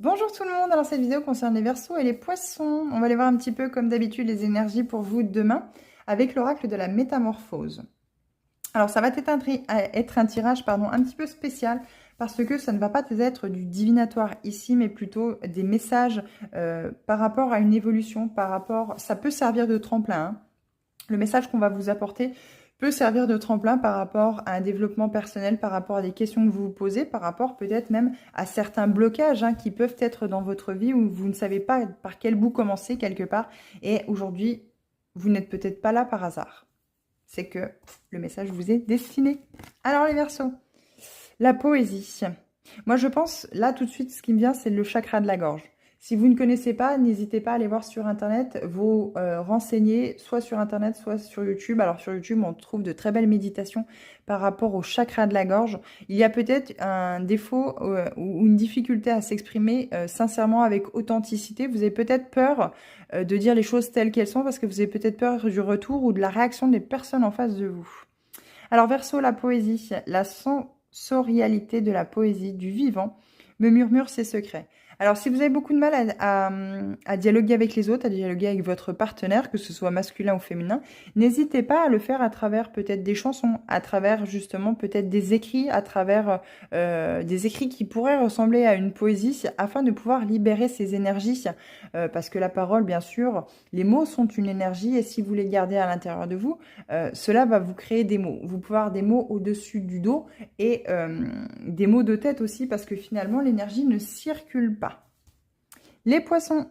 Bonjour tout le monde, alors cette vidéo concerne les Verseaux et les Poissons. On va aller voir un petit peu comme d'habitude les énergies pour vous demain avec l'oracle de la métamorphose. Alors ça va être un tirage un petit peu spécial parce que ça ne va pas être du divinatoire ici mais plutôt des messages par rapport à une évolution, ça peut servir de tremplin, hein. Le message qu'on va vous apporter peut servir de tremplin par rapport à un développement personnel, par rapport à des questions que vous vous posez, par rapport peut-être même à certains blocages qui peuvent être dans votre vie où vous ne savez pas par quel bout commencer quelque part. Et aujourd'hui, vous n'êtes peut-être pas là par hasard. C'est que le message vous est destiné. Alors les Verseaux, la poésie. Moi je pense, là tout de suite, ce qui me vient, c'est le chakra de la gorge. Si vous ne connaissez pas, n'hésitez pas à aller voir sur Internet, vous renseigner, soit sur Internet, soit sur YouTube. Alors sur YouTube, on trouve de très belles méditations par rapport au chakra de la gorge. Il y a peut-être un défaut ou une difficulté à s'exprimer sincèrement avec authenticité. Vous avez peut-être peur de dire les choses telles qu'elles sont parce que vous avez peut-être peur du retour ou de la réaction des personnes en face de vous. Alors Verseau, la poésie, la sensorialité de la poésie, du vivant, me murmure ses secrets. Alors si vous avez beaucoup de mal à dialoguer avec les autres, à dialoguer avec votre partenaire, que ce soit masculin ou féminin, n'hésitez pas à le faire à travers peut-être des chansons, à travers justement peut-être des écrits, à travers des écrits qui pourraient ressembler à une poésie, afin de pouvoir libérer ces énergies, parce que la parole, bien sûr, les mots sont une énergie, et si vous les gardez à l'intérieur de vous, cela va vous créer des mots. Vous pouvez avoir des mots au-dessus du dos et des mots de tête aussi parce que finalement l'énergie ne circule pas. Les poissons.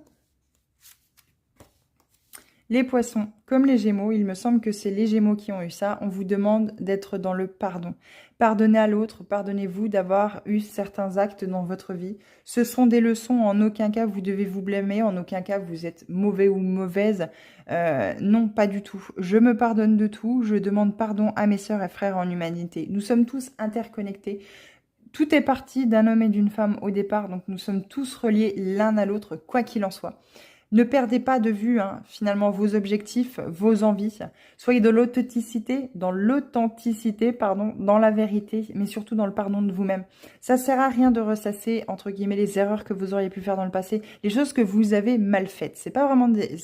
Les poissons, comme les gémeaux, il me semble que c'est les gémeaux qui ont eu ça. On vous demande d'être dans le pardon. Pardonnez à l'autre, pardonnez-vous d'avoir eu certains actes dans votre vie. Ce sont des leçons, en aucun cas vous devez vous blâmer, en aucun cas vous êtes mauvais ou mauvaise. Non, pas du tout. Je me pardonne de tout, je demande pardon à mes sœurs et frères en humanité. Nous sommes tous interconnectés. Tout est parti d'un homme et d'une femme au départ, donc nous sommes tous reliés l'un à l'autre, quoi qu'il en soit. Ne perdez pas de vue finalement vos objectifs, vos envies. Soyez dans l'authenticité, dans la vérité, mais surtout dans le pardon de vous-même. Ça sert à rien de ressasser, entre guillemets, les erreurs que vous auriez pu faire dans le passé, les choses que vous avez mal faites. C'est pas vraiment des...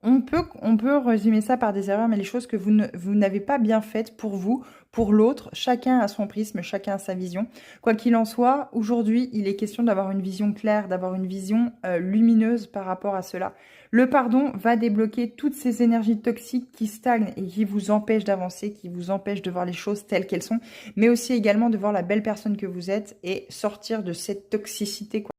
On peut résumer ça par des erreurs, mais les choses que vous n'avez pas bien faites pour vous, pour l'autre, chacun a son prisme, chacun a sa vision. Quoi qu'il en soit, aujourd'hui, il est question d'avoir une vision claire, d'avoir une vision lumineuse par rapport à cela. Le pardon va débloquer toutes ces énergies toxiques qui stagnent et qui vous empêchent d'avancer, qui vous empêchent de voir les choses telles qu'elles sont, mais aussi également de voir la belle personne que vous êtes et sortir de cette toxicité, quoi.